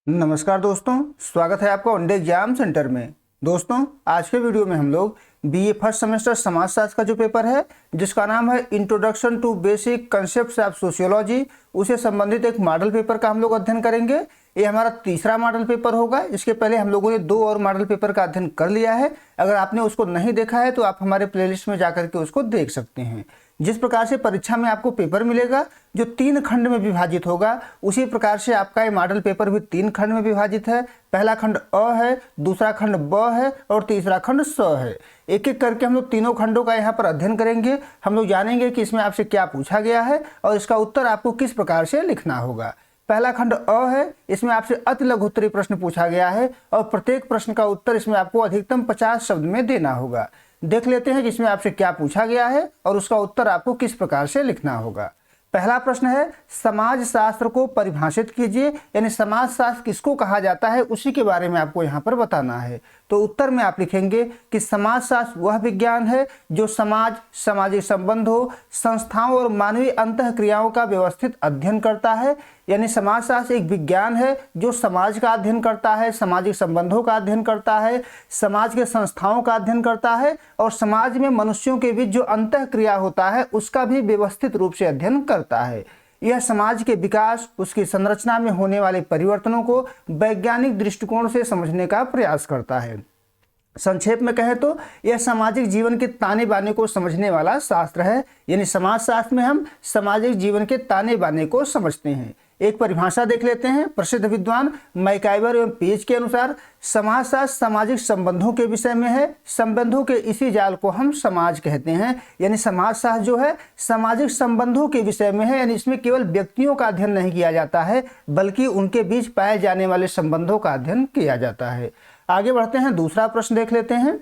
नमस्कार दोस्तों, स्वागत है आपका वनडे एग्जाम सेंटर में। दोस्तों, आज के वीडियो में हम लोग बीए फर्स्ट सेमेस्टर समाजशास्त्र का जो पेपर है जिसका नाम है introduction to basic concepts of sociology, उसे संबंधित एक मॉडल पेपर का हम लोग अध्ययन करेंगे। ये हमारा तीसरा मॉडल पेपर होगा। इसके पहले हम लोगों ने 2 और मॉडल पेपर का अध्ययन कर लिया है। अगर आपने उसको नहीं देखा है तो आप हमारे प्लेलिस्ट में जाकर के उसको देख सकते हैं। जिस प्रकार से परीक्षा में आपको पेपर मिलेगा जो 3 खंड में विभाजित होगा, उसी प्रकार से आपका ये मॉडल पेपर भी 3 खंड में विभाजित है। पहला खंड अ है, दूसरा खंड ब है और तीसरा खंड स है। एक एक करके हम लोग तीनों खंडों का यहाँ पर अध्ययन करेंगे। हम लोग जानेंगे कि इसमें आपसे क्या पूछा गया है और इसका उत्तर आपको किस प्रकार से लिखना होगा। पहला खंड अ है, इसमें आपसे अति लघु उत्तरीय प्रश्न पूछा गया है और प्रत्येक प्रश्न का उत्तर इसमें आपको अधिकतम 50 शब्द में देना होगा। देख लेते हैं कि इसमें आपसे क्या पूछा गया है और उसका उत्तर आपको किस प्रकार से लिखना होगा। पहला प्रश्न है, समाज शास्त्र को परिभाषित कीजिए, यानी समाज शास्त्र किसको कहा जाता है उसी के बारे में आपको यहाँ पर बताना है। तो उत्तर में आप लिखेंगे कि समाज शास्त्र वह विज्ञान है जो समाज, सामाजिक संबंधों, संस्थाओं और मानवीय अंतःक्रियाओं का व्यवस्थित अध्ययन करता है। यानी समाज शास्त्र एक विज्ञान है जो समाज का अध्ययन करता है, सामाजिक संबंधों का अध्ययन करता है, समाज के संस्थाओं का अध्ययन करता है और समाज में मनुष्यों के बीच जो अंतःक्रिया होता है उसका भी व्यवस्थित रूप से अध्ययन करता है। यह समाज के विकास, उसकी संरचना में होने वाले परिवर्तनों को वैज्ञानिक दृष्टिकोण से समझने का प्रयास करता है। संक्षेप में कहें तो यह सामाजिक जीवन के ताने बाने को समझने वाला शास्त्र है। यानी समाज शास्त्र में हम सामाजिक जीवन के ताने बाने को समझते हैं। एक परिभाषा देख लेते हैं। प्रसिद्ध विद्वान मैकाइवर एवं पेज के अनुसार समाजशास्त्र सामाजिक संबंधों के विषय में है। संबंधों के इसी जाल को हम समाज कहते हैं। यानी समाजशास्त्र जो है सामाजिक संबंधों के विषय में है। यानी इसमें केवल व्यक्तियों का अध्ययन नहीं किया जाता है बल्कि उनके बीच पाए जाने वाले संबंधों का अध्ययन किया जाता है। आगे बढ़ते हैं, दूसरा प्रश्न देख लेते हैं।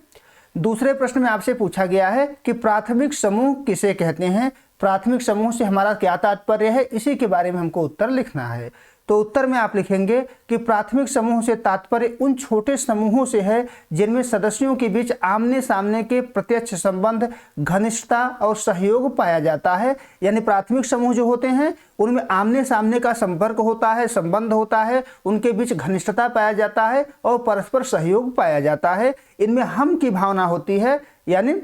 दूसरे प्रश्न में आपसे पूछा गया है कि प्राथमिक समूह किसे कहते हैं। प्राथमिक समूह से हमारा क्या तात्पर्य है, इसी के बारे में हमको उत्तर लिखना है। तो उत्तर में आप लिखेंगे कि प्राथमिक समूह से तात्पर्य उन छोटे समूहों से है जिनमें सदस्यों के बीच आमने सामने के प्रत्यक्ष संबंध, घनिष्ठता और सहयोग पाया जाता है। यानी प्राथमिक समूह जो होते हैं उनमें आमने सामने का संपर्क होता है, संबंध होता है, उनके बीच घनिष्ठता पाया जाता है और परस्पर सहयोग पाया जाता है। इनमें हम की भावना होती है, यानी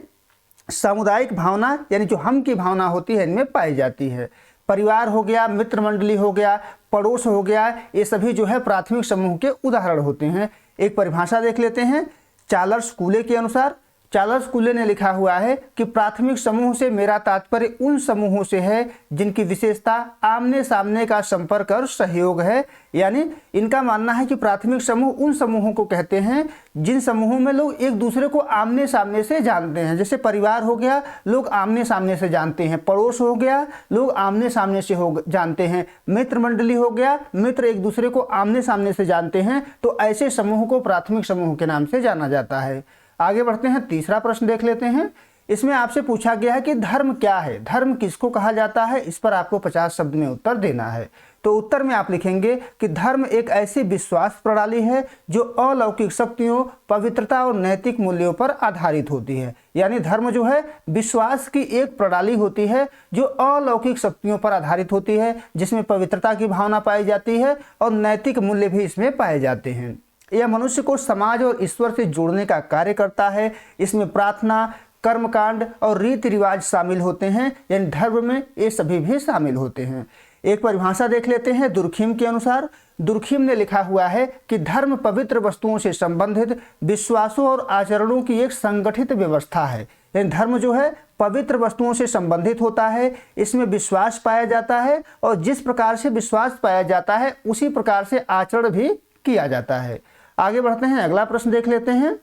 सामुदायिक भावना, यानी जो हम की भावना होती है इनमें पाई जाती है। परिवार हो गया, मित्र मंडली हो गया, पड़ोस हो गया, ये सभी जो है प्राथमिक समूह के उदाहरण होते हैं। एक परिभाषा देख लेते हैं। चार्ल्स कूले के अनुसार, चार्ल्स कूले ने लिखा हुआ है कि प्राथमिक समूह से मेरा तात्पर्य उन समूहों से है जिनकी विशेषता आमने सामने का संपर्क और सहयोग है। यानी इनका मानना है कि प्राथमिक समूह उन समूहों को कहते हैं जिन समूहों में लोग एक दूसरे को आमने सामने से जानते हैं। जैसे परिवार हो गया, लोग आमने सामने से जानते हैं। पड़ोस हो गया, लोग आमने सामने से जानते हैं। मित्र मंडली हो गया, मित्र एक दूसरे को आमने सामने से जानते हैं। तो ऐसे समूह को प्राथमिक समूह के नाम से जाना जाता है। आगे बढ़ते हैं, तीसरा प्रश्न देख लेते हैं। इसमें आपसे पूछा गया है कि धर्म क्या है, धर्म किसको कहा जाता है। इस पर आपको 50 शब्द में उत्तर देना है। तो उत्तर में आप लिखेंगे कि धर्म एक ऐसी विश्वास प्रणाली है जो अलौकिक शक्तियों, पवित्रता और नैतिक मूल्यों पर आधारित होती है। यानी धर्म जो है विश्वास की एक प्रणाली होती है जो अलौकिक शक्तियों पर आधारित होती है, जिसमें पवित्रता की भावना पाई जाती है और नैतिक मूल्य भी इसमें पाए जाते हैं। यह मनुष्य को समाज और ईश्वर से जोड़ने का कार्य करता है। इसमें प्रार्थना, कर्मकांड और रीति रिवाज शामिल होते हैं। यानी धर्म में ये सभी भी शामिल होते हैं। एक परिभाषा देख लेते हैं। दुर्खिम के अनुसार, दुर्खिम ने लिखा हुआ है कि धर्म पवित्र वस्तुओं से संबंधित विश्वासों और आचरणों की एक संगठित व्यवस्था है। यानी धर्म जो है पवित्र वस्तुओं से संबंधित होता है, इसमें विश्वास पाया जाता है और जिस प्रकार से विश्वास पाया जाता है उसी प्रकार से आचरण भी किया जाता है। आगे बढ़ते हैं, अगला प्रश्न देख लेते हैं।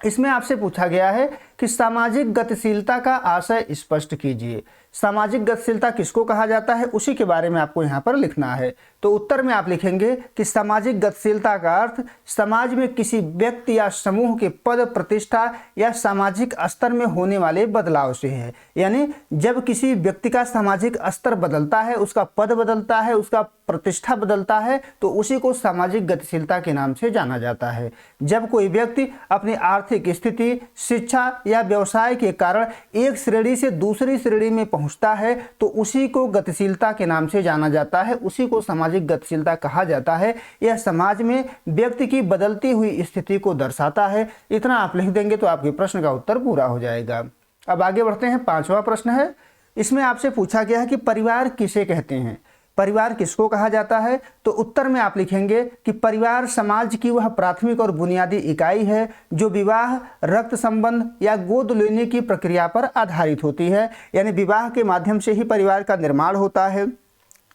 इसमें आपसे पूछा गया है कि सामाजिक गतिशीलता का आशय स्पष्ट कीजिए। सामाजिक गतिशीलता किसको कहा जाता है उसी के बारे में आपको यहाँ पर लिखना है। तो उत्तर में आप लिखेंगे कि सामाजिक गतिशीलता का अर्थ समाज में किसी व्यक्ति या समूह के पद, प्रतिष्ठा या सामाजिक स्तर में होने वाले बदलाव से है। यानी जब किसी व्यक्ति का सामाजिक स्तर बदलता है, उसका पद बदलता है, उसका प्रतिष्ठा बदलता है, तो उसी को सामाजिक गतिशीलता के नाम से जाना जाता है। जब कोई व्यक्ति अपनी आर्थिक स्थिति, शिक्षा या व्यवसाय के कारण एक श्रेणी से दूसरी श्रेणी में पहुंचता है तो उसी को गतिशीलता के नाम से जाना जाता है, उसी को सामाजिक गतिशीलता कहा जाता है। यह समाज में व्यक्ति की बदलती हुई स्थिति को दर्शाता है। इतना आप लिख देंगे तो आपके प्रश्न का उत्तर पूरा हो जाएगा। अब आगे बढ़ते हैं। 5वां प्रश्न है, इसमें आपसे पूछा गया है कि परिवार किसे कहते हैं, परिवार किसको कहा जाता है। तो उत्तर में आप लिखेंगे कि परिवार समाज की वह प्राथमिक और बुनियादी इकाई है जो विवाह, रक्त संबंध या गोद लेने की प्रक्रिया पर आधारित होती है। यानी विवाह के माध्यम से ही परिवार का निर्माण होता है,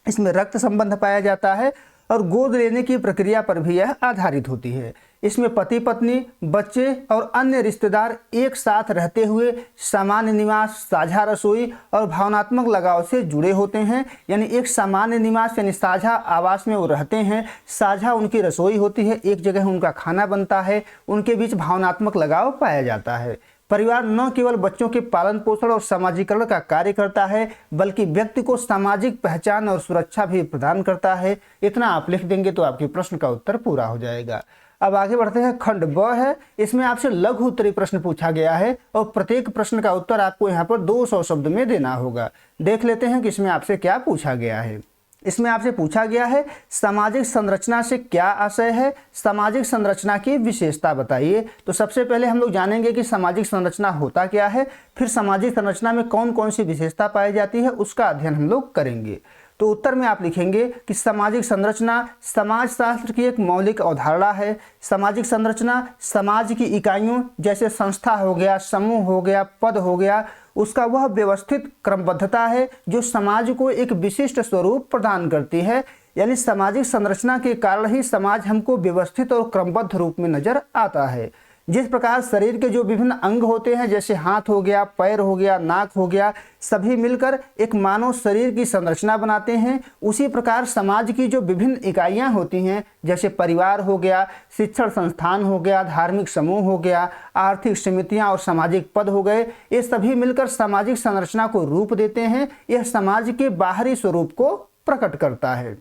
इसमें रक्त संबंध पाया जाता है और गोद लेने की प्रक्रिया पर भी यह आधारित होती है। इसमें पति पत्नी, बच्चे और अन्य रिश्तेदार एक साथ रहते हुए सामान्य निवास, साझा रसोई और भावनात्मक लगाव से जुड़े होते हैं। यानी एक सामान्य निवास यानी साझा आवास में वो रहते हैं, साझा उनकी रसोई होती है, एक जगह उनका खाना बनता है, उनके बीच भावनात्मक लगाव पाया जाता है। परिवार न केवल बच्चों के पालन पोषण और सामाजिकरण का कार्य करता है बल्कि व्यक्ति को सामाजिक पहचान और सुरक्षा भी प्रदान करता है। इतना आप लिख देंगे तो आपके प्रश्न का उत्तर पूरा हो जाएगा। अब आगे बढ़ते हैं। खंड ब है, इसमें आपसे लघु उत्तरीय प्रश्न पूछा गया है और प्रत्येक प्रश्न का उत्तर आपको यहाँ पर 200 शब्द में देना होगा। देख लेते हैं कि इसमें आपसे क्या पूछा गया है। इसमें आपसे पूछा गया है सामाजिक संरचना से क्या आशय है, सामाजिक संरचना की विशेषता बताइए। तो सबसे पहले हम लोग जानेंगे कि सामाजिक संरचना होता क्या है, फिर सामाजिक संरचना में कौन कौन सी विशेषता पाई जाती है उसका अध्ययन हम लोग करेंगे। तो उत्तर में आप लिखेंगे कि सामाजिक संरचना समाजशास्त्र की एक मौलिक अवधारणा है। सामाजिक संरचना समाज की इकाइयों जैसे संस्था हो गया, समूह हो गया, पद हो गया, उसका वह व्यवस्थित क्रमबद्धता है जो समाज को एक विशिष्ट स्वरूप प्रदान करती है। यानी सामाजिक संरचना के कारण ही समाज हमको व्यवस्थित और क्रमबद्ध रूप में नजर आता है। जिस प्रकार शरीर के जो विभिन्न अंग होते हैं जैसे हाथ हो गया, पैर हो गया, नाक हो गया, सभी मिलकर एक मानव शरीर की संरचना बनाते हैं, उसी प्रकार समाज की जो विभिन्न इकाइयां होती हैं जैसे परिवार हो गया, शिक्षण संस्थान हो गया, धार्मिक समूह हो गया, आर्थिक समितियां और सामाजिक पद हो गए, ये सभी मिलकर सामाजिक संरचना को रूप देते हैं। यह समाज के बाहरी स्वरूप को प्रकट करता है।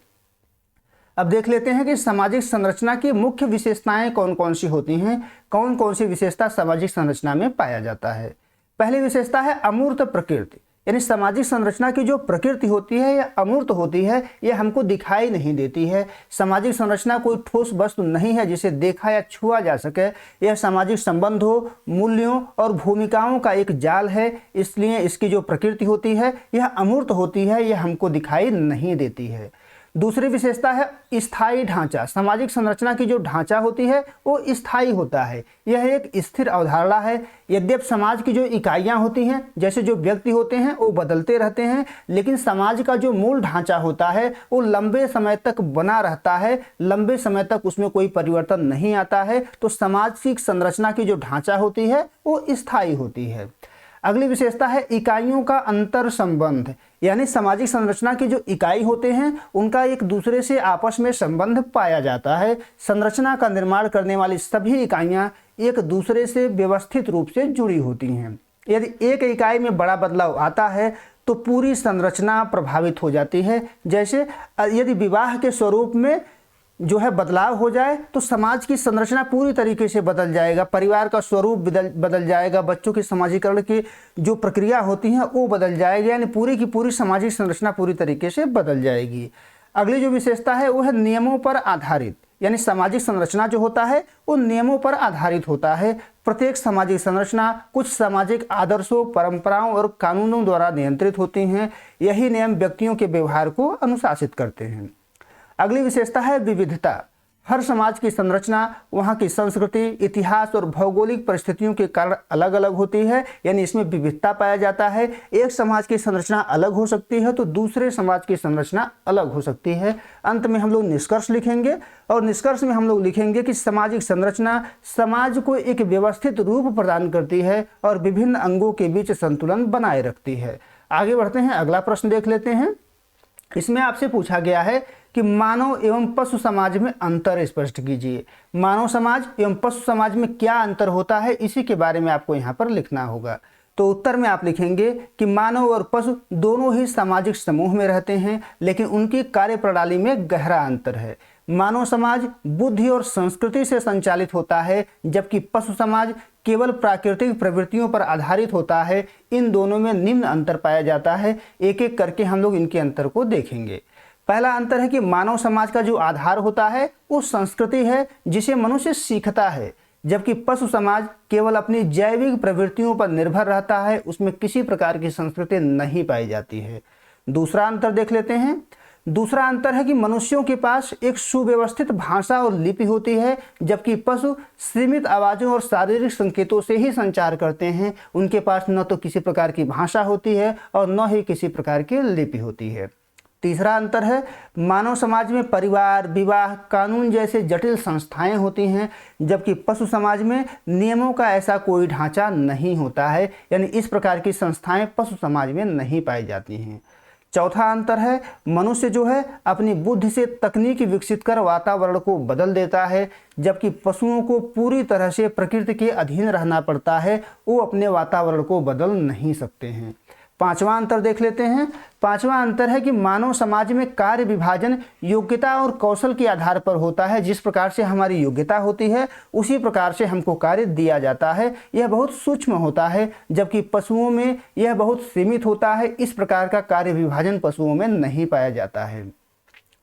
अब देख लेते हैं कि सामाजिक संरचना की मुख्य विशेषताएं कौन कौन सी होती हैं, कौन कौन सी विशेषता सामाजिक संरचना में पाया जाता है। पहली विशेषता है अमूर्त प्रकृति, यानी सामाजिक संरचना की जो प्रकृति होती है यह अमूर्त होती है, यह हमको दिखाई नहीं देती है। सामाजिक संरचना कोई ठोस वस्तु नहीं है जिसे देखा या छुआ जा सके। यह सामाजिक संबंधों, मूल्यों और भूमिकाओं का एक जाल है, इसलिए इसकी जो प्रकृति होती है यह अमूर्त होती है, यह हमको दिखाई नहीं देती है। दूसरी विशेषता है स्थायी ढांचा। सामाजिक संरचना की जो ढांचा होती है वो स्थायी होता है, यह एक स्थिर अवधारणा है। यद्यपि समाज की जो इकाइयां होती हैं जैसे जो व्यक्ति होते हैं वो बदलते रहते हैं, लेकिन समाज का जो मूल ढांचा होता है वो लंबे समय तक बना रहता है, लंबे समय तक उसमें कोई परिवर्तन नहीं आता है। तो सामाजिक संरचना की जो ढांचा होती है वो स्थायी होती है। अगली विशेषता है इकाइयों का अंतर संबंध, यानी सामाजिक संरचना की जो इकाई होते हैं उनका एक दूसरे से आपस में संबंध पाया जाता है। संरचना का निर्माण करने वाली सभी इकाइयां एक दूसरे से व्यवस्थित रूप से जुड़ी होती हैं। यदि एक इकाई में बड़ा बदलाव आता है तो पूरी संरचना प्रभावित हो जाती है। जैसे यदि विवाह के स्वरूप में जो है बदलाव हो जाए तो समाज की संरचना पूरी तरीके से बदल जाएगा, परिवार का स्वरूप बदल जाएगा, बच्चों के समाजीकरण की जो प्रक्रिया होती है वो बदल जाएगी, यानी पूरी की पूरी सामाजिक संरचना पूरी तरीके से बदल जाएगी। अगली जो विशेषता है वो है नियमों पर आधारित, यानी सामाजिक संरचना जो होता है वो नियमों पर आधारित होता है। प्रत्येक सामाजिक संरचना कुछ सामाजिक आदर्शों, परंपराओं और कानूनों द्वारा नियंत्रित होती हैं। यही नियम व्यक्तियों के व्यवहार को अनुशासित करते हैं। अगली विशेषता है विविधता। हर समाज की संरचना वहाँ की संस्कृति, इतिहास और भौगोलिक परिस्थितियों के कारण अलग अलग होती है, यानी इसमें विविधता पाया जाता है। एक समाज की संरचना अलग हो सकती है तो दूसरे समाज की संरचना अलग हो सकती है। अंत में हम लोग निष्कर्ष लिखेंगे और निष्कर्ष में हम लोग लिखेंगे कि सामाजिक संरचना समाज को एक व्यवस्थित रूप प्रदान करती है और विभिन्न अंगों के बीच संतुलन बनाए रखती है। आगे बढ़ते हैं, अगला प्रश्न देख लेते हैं। इसमें आपसे पूछा गया है कि मानव एवं पशु समाज में अंतर स्पष्ट कीजिए। मानव समाज एवं पशु समाज में क्या अंतर होता है इसी के बारे में आपको यहाँ पर लिखना होगा। तो उत्तर में आप लिखेंगे कि मानव और पशु दोनों ही सामाजिक समूह में रहते हैं, लेकिन उनकी कार्यप्रणाली में गहरा अंतर है। मानव समाज बुद्धि और संस्कृति से संचालित होता है, जबकि पशु समाज केवल प्राकृतिक प्रवृत्तियों पर आधारित होता है, इन दोनों में निम्न अंतर पाया जाता है। एक एक करके हम लोग इनके अंतर को देखेंगे। पहला अंतर है कि मानव समाज का जो आधार होता है वो संस्कृति है, जिसे मनुष्य सीखता है, जबकि पशु समाज केवल अपनी जैविक प्रवृत्तियों पर निर्भर रहता है, उसमें किसी प्रकार की संस्कृति नहीं पाई जाती है। दूसरा अंतर देख लेते हैं। दूसरा अंतर है कि मनुष्यों के पास एक सुव्यवस्थित भाषा और लिपि होती है, जबकि पशु सीमित आवाज़ों और शारीरिक संकेतों से ही संचार करते हैं। उनके पास न तो किसी प्रकार की भाषा होती है और न ही किसी प्रकार की लिपि होती है। तीसरा अंतर है, मानव समाज में परिवार, विवाह, कानून जैसे जटिल संस्थाएं होती हैं, जबकि पशु समाज में नियमों का ऐसा कोई ढांचा नहीं होता है, यानी इस प्रकार की संस्थाएं पशु समाज में नहीं पाई जाती हैं। चौथा अंतर है, मनुष्य जो है अपनी बुद्धि से तकनीक विकसित कर वातावरण को बदल देता है, जबकि पशुओं को पूरी तरह से प्रकृति के अधीन रहना पड़ता है, वो अपने वातावरण को बदल नहीं सकते हैं। पांचवा अंतर देख लेते हैं। पांचवा अंतर है कि मानव समाज में कार्य विभाजन योग्यता और कौशल के आधार पर होता है। जिस प्रकार से हमारी योग्यता होती है उसी प्रकार से हमको कार्य दिया जाता है। यह बहुत सूक्ष्म होता है, जबकि पशुओं में यह बहुत सीमित होता है। इस प्रकार का कार्य विभाजन पशुओं में नहीं पाया जाता है।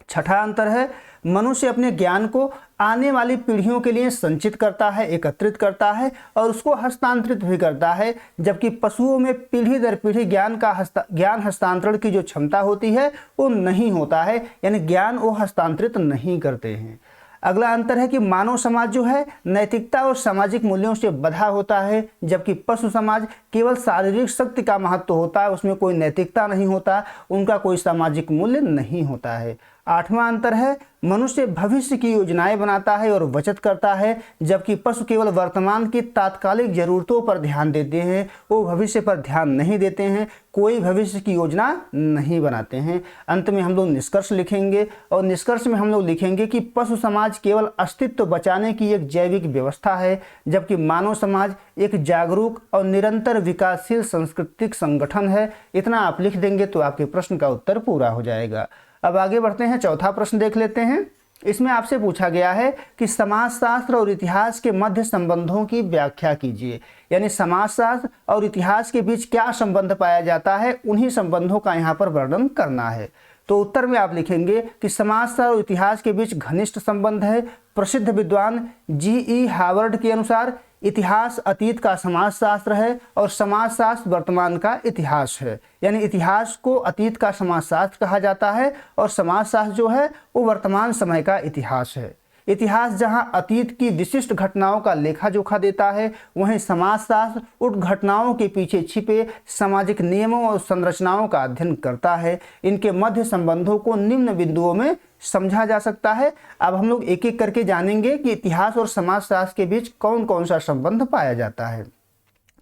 छठा अंतर है, मनुष्य अपने ज्ञान को आने वाली पीढ़ियों के लिए संचित करता है, एकत्रित करता है और उसको हस्तांतरित भी करता है, जबकि पशुओं में पीढ़ी दर पीढ़ी ज्ञान हस्तांतरण की जो क्षमता होती है वो नहीं होता है, यानी ज्ञान वो हस्तांतरित नहीं करते हैं। अगला अंतर है कि मानव समाज जो है नैतिकता और सामाजिक मूल्यों से बंधा होता है, जबकि पशु समाज केवल शारीरिक शक्ति का महत्व होता है, उसमें कोई नैतिकता नहीं होता, उनका कोई सामाजिक मूल्य नहीं होता है। आठवां अंतर है, मनुष्य भविष्य की योजनाएं बनाता है और बचत करता है, जबकि पशु केवल वर्तमान की तात्कालिक जरूरतों पर ध्यान देते हैं, वो भविष्य पर ध्यान नहीं देते हैं, कोई भविष्य की योजना नहीं बनाते हैं। अंत में हम लोग निष्कर्ष लिखेंगे और निष्कर्ष में हम लोग लिखेंगे कि पशु समाज केवल अस्तित्व बचाने की एक जैविक व्यवस्था है, जबकि मानव समाज एक जागरूक और निरंतर विकासशील सांस्कृतिक संगठन है। इतना आप लिख देंगे तो आपके प्रश्न का उत्तर पूरा हो जाएगा। अब आगे बढ़ते हैं, चौथा प्रश्न देख लेते हैं। इसमें आपसे पूछा गया है कि समाजशास्त्र और इतिहास के मध्य संबंधों की व्याख्या कीजिए, यानी समाजशास्त्र और इतिहास के बीच क्या संबंध पाया जाता है, उन्हीं संबंधों का यहाँ पर वर्णन करना है। तो उत्तर में आप लिखेंगे कि समाजशास्त्र और इतिहास के बीच घनिष्ठ संबंध है। प्रसिद्ध विद्वान जी.ई. हावर्ड के अनुसार इतिहास अतीत का समाजशास्त्र है और समाजशास्त्र वर्तमान का इतिहास है, यानी इतिहास को अतीत का समाजशास्त्र कहा जाता है और समाजशास्त्र जो है वो वर्तमान समय का इतिहास है। इतिहास जहां अतीत की विशिष्ट घटनाओं का लेखा जोखा देता है, वहीं समाजशास्त्र उन घटनाओं के पीछे छिपे सामाजिक नियमों और संरचनाओं का अध्ययन करता है। इनके मध्य संबंधों को निम्न बिंदुओं में समझा जा सकता है। अब हम लोग एक एक करके जानेंगे कि इतिहास और समाजशास्त्र के बीच कौन कौन सा संबंध पाया जाता है।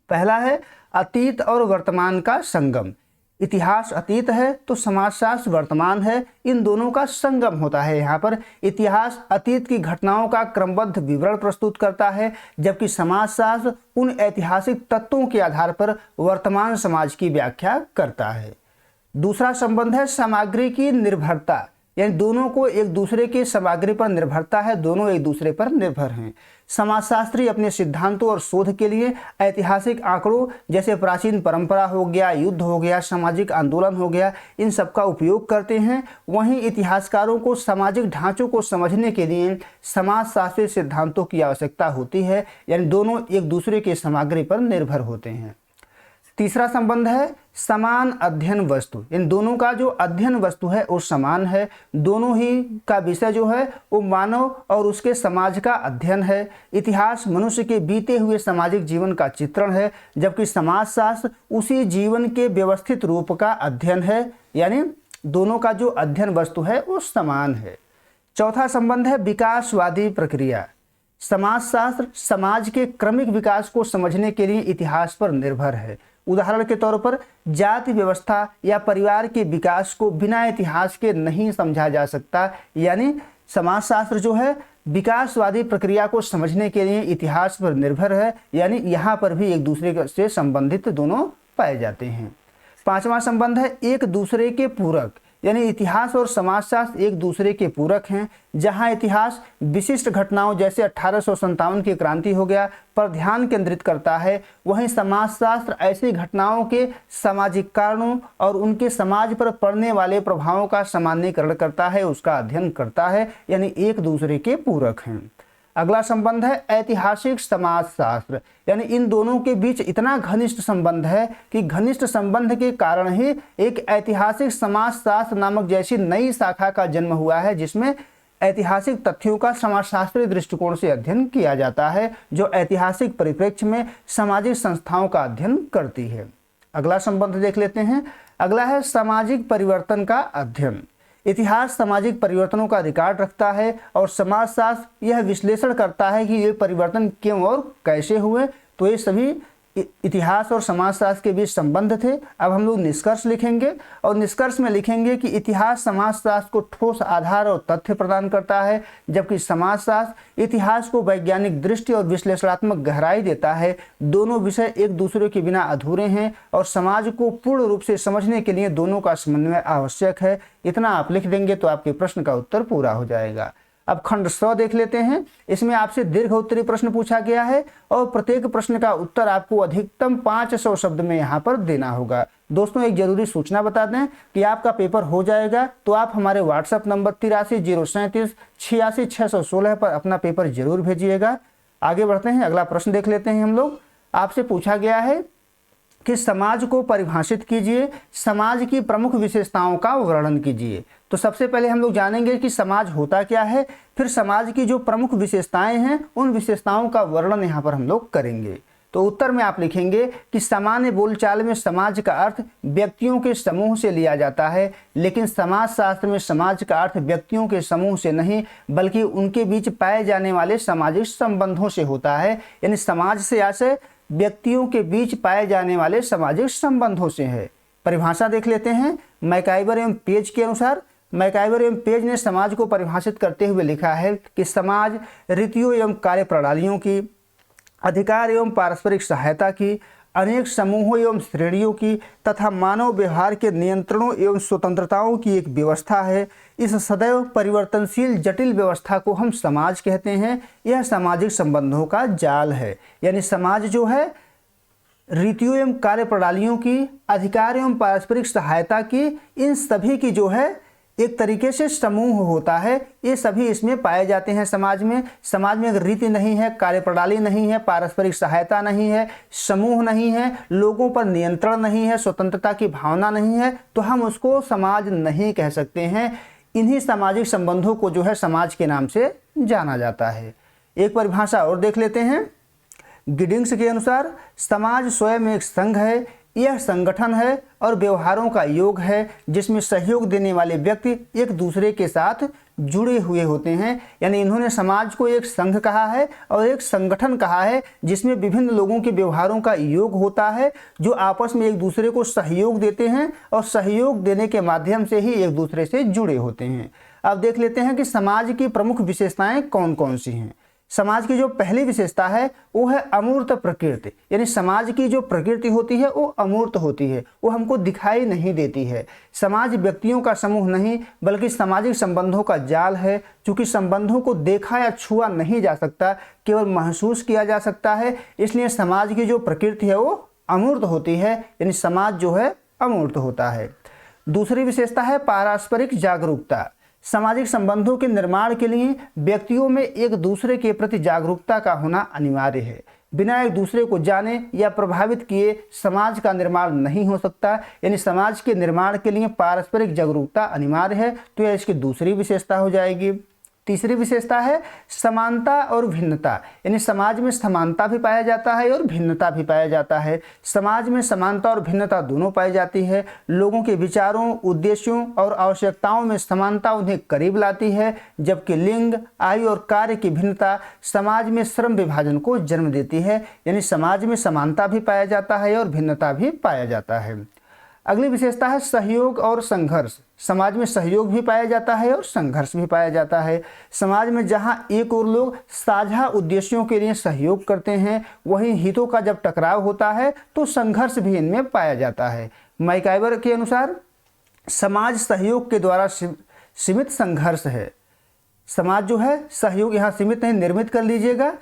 पहला है अतीत और वर्तमान का संगम। इतिहास अतीत है तो समाजशास्त्र वर्तमान है, इन दोनों का संगम होता है। यहाँ पर इतिहास अतीत की घटनाओं का क्रमबद्ध विवरण प्रस्तुत करता है, जबकि समाजशास्त्र उन ऐतिहासिक तत्वों के आधार पर वर्तमान समाज की व्याख्या करता है। दूसरा संबंध है सामग्री की निर्भरता, यानी दोनों को एक दूसरे के सामग्री पर निर्भरता है, दोनों एक दूसरे पर निर्भर हैं। समाजशास्त्री अपने सिद्धांतों और शोध के लिए ऐतिहासिक आंकड़ों जैसे प्राचीन परंपरा हो गया, युद्ध हो गया, सामाजिक आंदोलन हो गया, इन सब का उपयोग करते हैं। वहीं इतिहासकारों को सामाजिक ढांचों को समझने के लिए समाजशास्त्रीय सिद्धांतों की आवश्यकता होती है, यानी दोनों एक दूसरे के सामग्री पर निर्भर होते हैं। तीसरा संबंध है समान अध्ययन वस्तु। इन दोनों का जो अध्ययन वस्तु है वो समान है, दोनों ही का विषय जो है वो मानव और उसके समाज का अध्ययन है। इतिहास मनुष्य के बीते हुए सामाजिक जीवन का चित्रण है, जबकि समाजशास्त्र उसी जीवन के व्यवस्थित रूप का अध्ययन है, यानी दोनों का जो अध्ययन वस्तु है वो समान है। चौथा संबंध है विकासवादी प्रक्रिया। समाजशास्त्र समाज के क्रमिक विकास को समझने के लिए इतिहास पर निर्भर है। उदाहरण के तौर पर जाति व्यवस्था या परिवार के विकास को बिना इतिहास के नहीं समझा जा सकता, यानी समाजशास्त्र जो है विकासवादी प्रक्रिया को समझने के लिए इतिहास पर निर्भर है, यानी यहाँ पर भी एक दूसरे से संबंधित दोनों पाए जाते हैं। पांचवा संबंध है एक दूसरे के पूरक, यानी इतिहास और समाजशास्त्र एक दूसरे के पूरक हैं। जहां इतिहास विशिष्ट घटनाओं जैसे 1857 की क्रांति हो गया पर ध्यान केंद्रित करता है, वहीं समाजशास्त्र ऐसी घटनाओं के सामाजिक कारणों और उनके समाज पर पड़ने वाले प्रभावों का सामान्यीकरण करता है, उसका अध्ययन करता है, यानी एक दूसरे के पूरक हैं। अगला संबंध है ऐतिहासिक समाजशास्त्र, यानी इन दोनों के बीच इतना घनिष्ठ संबंध है कि घनिष्ठ संबंध के कारण ही एक ऐतिहासिक समाजशास्त्र नामक जैसी नई शाखा का जन्म हुआ है, जिसमें ऐतिहासिक तथ्यों का समाजशास्त्रीय दृष्टिकोण से अध्ययन किया जाता है, जो ऐतिहासिक परिप्रेक्ष्य में सामाजिक संस्थाओं का अध्ययन करती है। अगला संबंध देख लेते हैं। अगला है सामाजिक परिवर्तन का अध्ययन। इतिहास सामाजिक परिवर्तनों का रिकॉर्ड रखता है और समाजशास्त्र यह विश्लेषण करता है कि ये परिवर्तन क्यों और कैसे हुए। तो ये सभी इतिहास और समाजशास्त्र के बीच संबंध थे। अब हम लोग निष्कर्ष लिखेंगे और निष्कर्ष में लिखेंगे कि इतिहास समाजशास्त्र को ठोस आधार और तथ्य प्रदान करता है, जबकि समाजशास्त्र इतिहास को वैज्ञानिक दृष्टि और विश्लेषणात्मक गहराई देता है। दोनों विषय एक दूसरे के बिना अधूरे हैं और समाज को पूर्ण रूप से समझने के लिए दोनों का समन्वय आवश्यक है। इतना आप लिख देंगे तो आपके प्रश्न का उत्तर पूरा हो जाएगा। अब खंड 100 देख लेते हैं। इसमें आपसे दीर्घ उत्तरीय प्रश्न पूछा गया है और प्रत्येक प्रश्न का उत्तर आपको अधिकतम 500 शब्द में यहाँ पर देना होगा। दोस्तों एक जरूरी सूचना बता दें कि आपका पेपर हो जाएगा तो आप हमारे व्हाट्सएप नंबर 8307386616 पर अपना पेपर जरूर भेजिएगा। आगे बढ़ते हैं, अगला प्रश्न देख लेते हैं हम लोग। आपसे पूछा गया है कि समाज को परिभाषित कीजिए, समाज की प्रमुख विशेषताओं का वर्णन कीजिए। तो सबसे पहले हम लोग जानेंगे कि समाज होता क्या है, फिर समाज की जो प्रमुख विशेषताएं हैं उन विशेषताओं का वर्णन यहाँ पर हम लोग करेंगे। तो उत्तर में आप लिखेंगे कि सामान्य बोलचाल में समाज का अर्थ व्यक्तियों के समूह से लिया जाता है, लेकिन समाजशास्त्र में समाज का अर्थ व्यक्तियों के समूह से नहीं बल्कि उनके बीच पाए जाने वाले सामाजिक संबंधों से होता है। यानी समाज से आशय व्यक्तियों के बीच पाए जाने वाले सामाजिक संबंधों से है। परिभाषा देख लेते हैं। मैकाइवर एवं पेज के अनुसार मैकाइवर एवं पेज ने समाज को परिभाषित करते हुए लिखा है कि समाज रीतियों एवं कार्य प्रणालियों की, अधिकार एवं पारस्परिक सहायता की, अनेक समूहों एवं श्रेणियों की तथा मानव व्यवहार के नियंत्रणों एवं स्वतंत्रताओं की एक व्यवस्था है। इस सदैव परिवर्तनशील जटिल व्यवस्था को हम समाज कहते हैं। यह सामाजिक संबंधों का जाल है। यानी समाज जो है रीतियों एवं कार्य प्रणालियों की, अधिकार एवं पारस्परिक सहायता की, इन सभी की जो है एक तरीके से समूह होता है। ये सभी इसमें पाए जाते हैं समाज में। समाज में अगर रीति नहीं है, कार्यप्रणाली नहीं है, पारस्परिक सहायता नहीं है, समूह नहीं है, लोगों पर नियंत्रण नहीं है, स्वतंत्रता की भावना नहीं है, तो हम उसको समाज नहीं कह सकते हैं। इन्हीं सामाजिक संबंधों को जो है समाज के नाम से जाना जाता है। एक परिभाषा और देख लेते हैं। गिडिंग्स के अनुसार समाज स्वयं एक संघ है। यह संगठन है और व्यवहारों का योग है जिसमें सहयोग देने वाले व्यक्ति एक दूसरे के साथ जुड़े हुए होते हैं। यानी इन्होंने समाज को एक संघ कहा है और एक संगठन कहा है जिसमें विभिन्न लोगों के व्यवहारों का योग होता है, जो आपस में एक दूसरे को सहयोग देते हैं और सहयोग देने के माध्यम से ही एक दूसरे से जुड़े होते हैं। अब देख लेते हैं कि समाज की प्रमुख विशेषताएं कौन कौन सी हैं। समाज की जो पहली विशेषता है वो है अमूर्त प्रकृति। यानी समाज की जो प्रकृति होती है वो अमूर्त होती है, वो हमको दिखाई नहीं देती है। समाज व्यक्तियों का समूह नहीं बल्कि सामाजिक संबंधों का जाल है। चूंकि संबंधों को देखा या छुआ नहीं जा सकता, केवल महसूस किया जा सकता है, इसलिए समाज की जो प्रकृति है वो अमूर्त होती है। यानी समाज जो है अमूर्त होता है। दूसरी विशेषता है पारस्परिक जागरूकता। सामाजिक संबंधों के निर्माण के लिए व्यक्तियों में एक दूसरे के प्रति जागरूकता का होना अनिवार्य है। बिना एक दूसरे को जाने या प्रभावित किए समाज का निर्माण नहीं हो सकता। यानी समाज के निर्माण के लिए पारस्परिक जागरूकता अनिवार्य है। तो यह इसकी दूसरी विशेषता हो जाएगी। तीसरी विशेषता है समानता और भिन्नता। यानी समाज में समानता भी पाया जाता है और भिन्नता भी पाया जाता है। समाज में समानता और भिन्नता दोनों पाई जाती है। लोगों के विचारों, उद्देश्यों और आवश्यकताओं में समानता उन्हें करीब लाती है, जबकि लिंग, आयु और कार्य की भिन्नता समाज में श्रम विभाजन को जन्म देती है। यानी समाज में समानता भी पाया जाता है और भिन्नता भी पाया जाता है। अगली विशेषता है सहयोग और संघर्ष। समाज में सहयोग भी पाया जाता है और संघर्ष भी पाया जाता है। समाज में जहां एक और लोग साझा उद्देश्यों के लिए सहयोग करते हैं, वहीं हितों का जब टकराव होता है तो संघर्ष भी इनमें पाया जाता है। मैकाइवर के अनुसार समाज सहयोग के द्वारा सीमित संघर्ष है। समाज जो है सहयोग, यहाँ सीमित नहीं निर्मित कर लीजिएगा,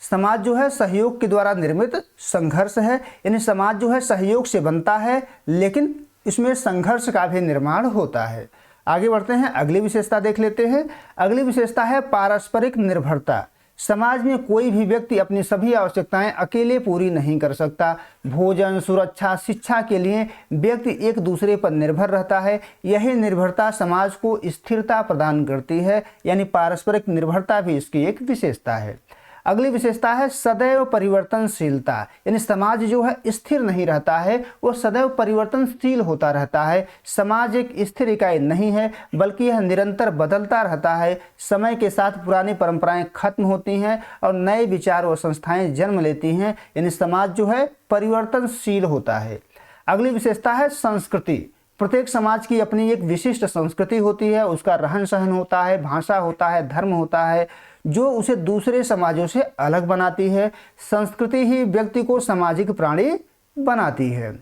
समाज जो है सहयोग के द्वारा निर्मित संघर्ष है, यानी समाज जो है सहयोग से बनता है लेकिन इसमें संघर्ष का भी निर्माण होता है। आगे बढ़ते हैं, अगली विशेषता देख लेते हैं। अगली विशेषता है पारस्परिक निर्भरता। समाज में कोई भी व्यक्ति अपनी सभी आवश्यकताएं अकेले पूरी नहीं कर सकता। भोजन, सुरक्षा, शिक्षा के लिए व्यक्ति एक दूसरे पर निर्भर रहता है। यही निर्भरता समाज को स्थिरता प्रदान करती है, यानी पारस्परिक निर्भरता भी इसकी एक विशेषता है। अगली विशेषता है सदैव परिवर्तनशीलता, यानी समाज जो है स्थिर नहीं रहता है, वो सदैव परिवर्तनशील होता रहता है। समाज एक स्थिर इकाई नहीं है बल्कि यह निरंतर बदलता रहता है। समय के साथ पुरानी परंपराएं खत्म होती हैं और नए विचार व संस्थाएं जन्म लेती हैं, यानी समाज जो है परिवर्तनशील होता है। अगली विशेषता है संस्कृति। प्रत्येक समाज की अपनी एक विशिष्ट संस्कृति होती है, उसका रहन सहन होता है, भाषा होता है, धर्म होता है, जो उसे दूसरे समाजों से अलग बनाती है। संस्कृति ही व्यक्ति को सामाजिक प्राणी बनाती है।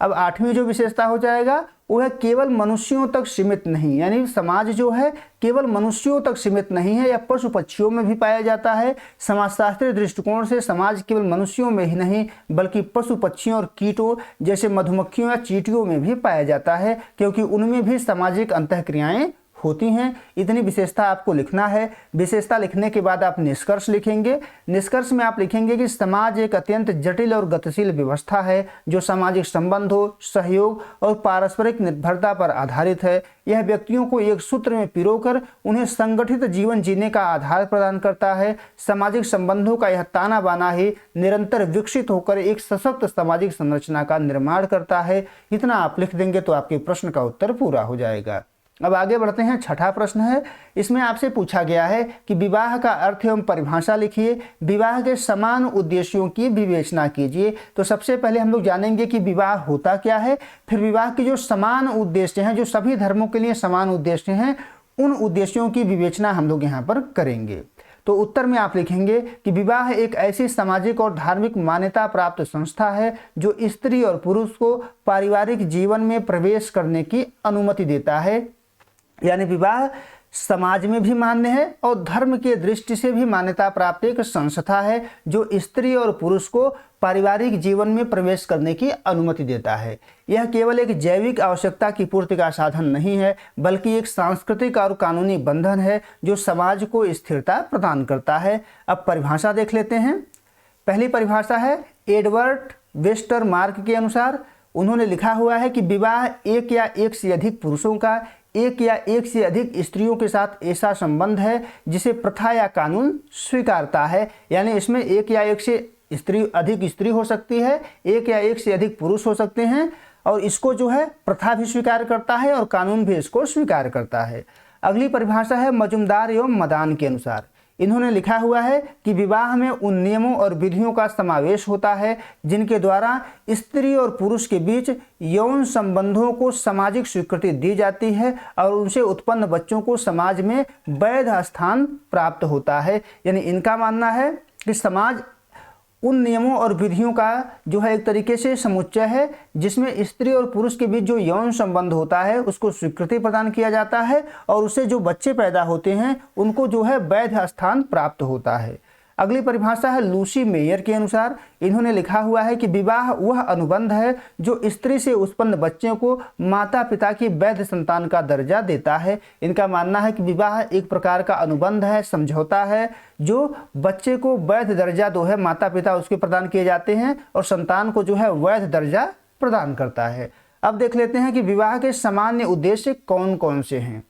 अब आठवीं जो विशेषता हो जाएगा वो है केवल मनुष्यों तक सीमित नहीं, यानी समाज जो है केवल मनुष्यों तक सीमित नहीं है, या पशु पक्षियों में भी पाया जाता है। समाजशास्त्रीय दृष्टिकोण से समाज केवल मनुष्यों में ही नहीं बल्कि पशु पक्षियों और कीटों जैसे मधुमक्खियों या चींटियों में भी पाया जाता है, क्योंकि उनमें भी सामाजिक अंतःक्रियाएं होती हैं। इतनी विशेषता आपको लिखना है। विशेषता लिखने के बाद आप निष्कर्ष लिखेंगे। निष्कर्ष में आप लिखेंगे कि समाज एक अत्यंत जटिल और गतिशील व्यवस्था है जो सामाजिक संबंधों, सहयोग और पारस्परिक निर्भरता पर आधारित है। यह व्यक्तियों को एक सूत्र में पिरोकर उन्हें संगठित जीवन जीने का आधार प्रदान करता है। सामाजिक संबंधों का यह ताना बाना ही निरंतर विकसित होकर एक सशक्त सामाजिक संरचना का निर्माण करता है। इतना आप लिख देंगे तो आपके प्रश्न का उत्तर पूरा हो जाएगा। अब आगे बढ़ते हैं। छठा प्रश्न है, इसमें आपसे पूछा गया है कि विवाह का अर्थ एवं परिभाषा लिखिए। विवाह के समान उद्देश्यों की विवेचना कीजिए। तो सबसे पहले हम लोग जानेंगे कि विवाह होता क्या है, फिर विवाह के जो समान उद्देश्य हैं, जो सभी धर्मों के लिए समान उद्देश्य हैं, उन उद्देश्यों की विवेचना हम लोग यहाँ पर करेंगे। तो उत्तर में आप लिखेंगे कि विवाह एक ऐसी सामाजिक और धार्मिक मान्यता प्राप्त संस्था है जो स्त्री और पुरुष को पारिवारिक जीवन में प्रवेश करने की अनुमति देता है। यानी विवाह समाज में भी मान्य है और धर्म के दृष्टि से भी मान्यता प्राप्त एक संस्था है जो स्त्री और पुरुष को पारिवारिक जीवन में प्रवेश करने की अनुमति देता है। यह केवल एक जैविक आवश्यकता की पूर्ति का साधन नहीं है बल्कि एक सांस्कृतिक और कानूनी बंधन है जो समाज को स्थिरता प्रदान करता है। अब परिभाषा देख लेते हैं। पहली परिभाषा है एडवर्ड वेस्टरमार्क के अनुसार। उन्होंने लिखा हुआ है कि विवाह एक या एक से अधिक पुरुषों का एक या एक से अधिक स्त्रियों के साथ ऐसा संबंध है जिसे प्रथा या कानून स्वीकारता है। यानी इसमें एक या एक से अधिक स्त्री हो सकती है, एक या एक से अधिक पुरुष हो सकते हैं, और इसको जो है प्रथा भी स्वीकार करता है और कानून भी इसको स्वीकार करता है। अगली परिभाषा है मजुमदार एवं मदान के अनुसार। इन्होंने लिखा हुआ है कि विवाह में उन नियमों और विधियों का समावेश होता है जिनके द्वारा स्त्री और पुरुष के बीच यौन संबंधों को सामाजिक स्वीकृति दी जाती है और उनसे उत्पन्न बच्चों को समाज में वैध स्थान प्राप्त होता है। यानी इनका मानना है कि समाज उन नियमों और विधियों का जो है एक तरीके से समुच्चय है जिसमें स्त्री और पुरुष के बीच जो यौन संबंध होता है उसको स्वीकृति प्रदान किया जाता है और उससे जो बच्चे पैदा होते हैं उनको जो है वैध स्थान प्राप्त होता है। अगली परिभाषा है लूसी मेयर के अनुसार। इन्होंने लिखा हुआ है कि विवाह वह अनुबंध है जो स्त्री से उत्पन्न बच्चों को माता पिता की वैध संतान का दर्जा देता है। इनका मानना है कि विवाह एक प्रकार का अनुबंध है, समझौता है, जो बच्चे को वैध दर्जा जो है माता पिता उसके प्रदान किए जाते हैं और संतान को जो है वैध दर्जा प्रदान करता है। अब देख लेते हैं कि विवाह के सामान्य उद्देश्य कौन कौन से हैं।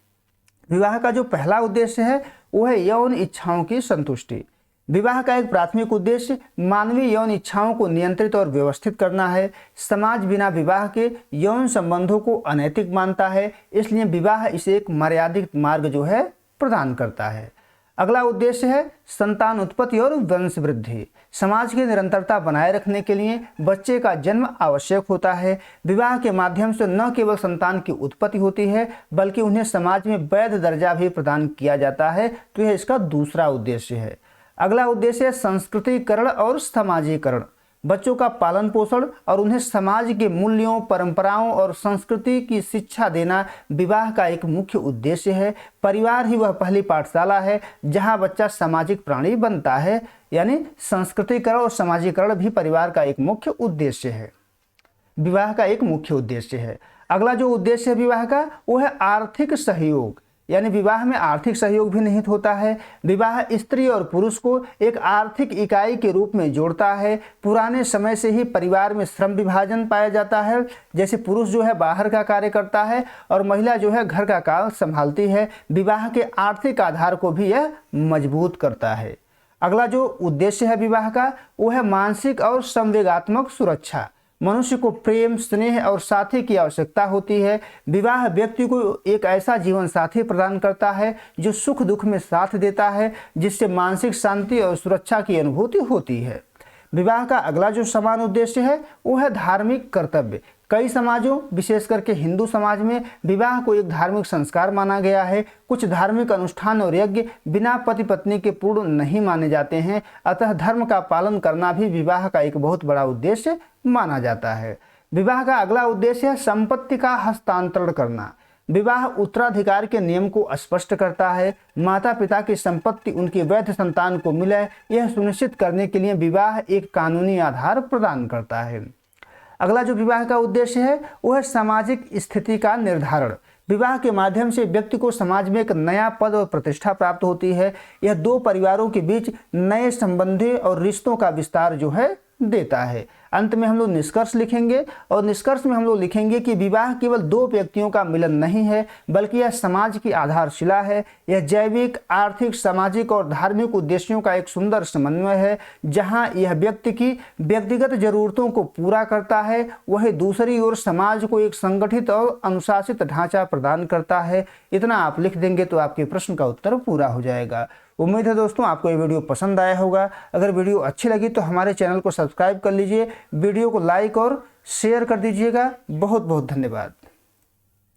विवाह का जो पहला उद्देश्य है वो है यौन इच्छाओं की संतुष्टि। विवाह का एक प्राथमिक उद्देश्य मानवीय यौन इच्छाओं को नियंत्रित और व्यवस्थित करना है। समाज बिना विवाह के यौन संबंधों को अनैतिक मानता है, इसलिए विवाह इसे एक मर्यादित मार्ग जो है प्रदान करता है। अगला उद्देश्य है संतान उत्पत्ति और वंश वृद्धि। समाज की निरंतरता बनाए रखने के लिए बच्चे का जन्म आवश्यक होता है। विवाह के माध्यम से न केवल संतान की उत्पत्ति होती है बल्कि उन्हें समाज में वैध दर्जा भी प्रदान किया जाता है। तो यह इसका दूसरा उद्देश्य है। अगला उद्देश्य है संस्कृतिकरण और समाजीकरण। बच्चों का पालन पोषण और उन्हें समाज के मूल्यों, परंपराओं और संस्कृति की शिक्षा देना विवाह का एक मुख्य उद्देश्य है। परिवार ही वह पहली पाठशाला है जहां बच्चा सामाजिक प्राणी बनता है। यानी संस्कृतिकरण और सामाजिकरण भी परिवार का एक मुख्य उद्देश्य है, विवाह का एक मुख्य उद्देश्य है। अगला जो उद्देश्य है विवाह का वो है आर्थिक सहयोग। यानी विवाह में आर्थिक सहयोग भी निहित होता है। विवाह स्त्री और पुरुष को एक आर्थिक इकाई के रूप में जोड़ता है। पुराने समय से ही परिवार में श्रम विभाजन पाया जाता है। जैसे पुरुष जो है बाहर का कार्य करता है और महिला जो है घर का काम संभालती है। विवाह के आर्थिक आधार को भी यह मजबूत करता है। अगला जो उद्देश्य है विवाह का वो है मानसिक और संवेगात्मक सुरक्षा। मनुष्य को प्रेम, स्नेह और साथी की आवश्यकता होती है। विवाह व्यक्ति को एक ऐसा जीवन साथी प्रदान करता है जो सुख दुख में साथ देता है, जिससे मानसिक शांति और सुरक्षा की अनुभूति होती है। विवाह का अगला जो समान उद्देश्य है वो है धार्मिक कर्तव्य। कई समाजों, विशेष करके हिंदू समाज में विवाह को एक धार्मिक संस्कार माना गया है। कुछ धार्मिक अनुष्ठान और यज्ञ बिना पति पत्नी के पूर्ण नहीं माने जाते हैं। अतः धर्म का पालन करना भी विवाह का एक बहुत बड़ा उद्देश्य माना जाता है। विवाह का अगला उद्देश्य है संपत्ति का हस्तांतरण करना। विवाह उत्तराधिकार के नियम को स्पष्ट करता है। माता पिता की संपत्ति उनकी वैध संतान को मिले, यह सुनिश्चित करने के लिए विवाह एक कानूनी आधार प्रदान करता है। अगला जो विवाह का उद्देश्य है वो है सामाजिक स्थिति का निर्धारण। विवाह के माध्यम से व्यक्ति को समाज में एक नया पद और प्रतिष्ठा प्राप्त होती है। यह दो परिवारों के बीच नए संबंधों और रिश्तों का विस्तार जो है देता है। अंत में हम लोग निष्कर्ष लिखेंगे और निष्कर्ष में हम लोग लिखेंगे कि विवाह केवल दो व्यक्तियों का मिलन नहीं है, बल्कि यह समाज की आधारशिला है। यह जैविक, आर्थिक, सामाजिक और धार्मिक उद्देश्यों का एक सुंदर समन्वय है। जहां यह व्यक्ति की व्यक्तिगत जरूरतों को पूरा करता है, वहीं दूसरी ओर समाज को एक संगठित और अनुशासित ढांचा प्रदान करता है। इतना आप लिख देंगे तो आपके प्रश्न का उत्तर पूरा हो जाएगा। उम्मीद है दोस्तों आपको ये वीडियो पसंद आया होगा। अगर वीडियो अच्छी लगी तो हमारे चैनल को सब्सक्राइब कर लीजिए, वीडियो को लाइक और शेयर कर दीजिएगा। बहुत बहुत धन्यवाद।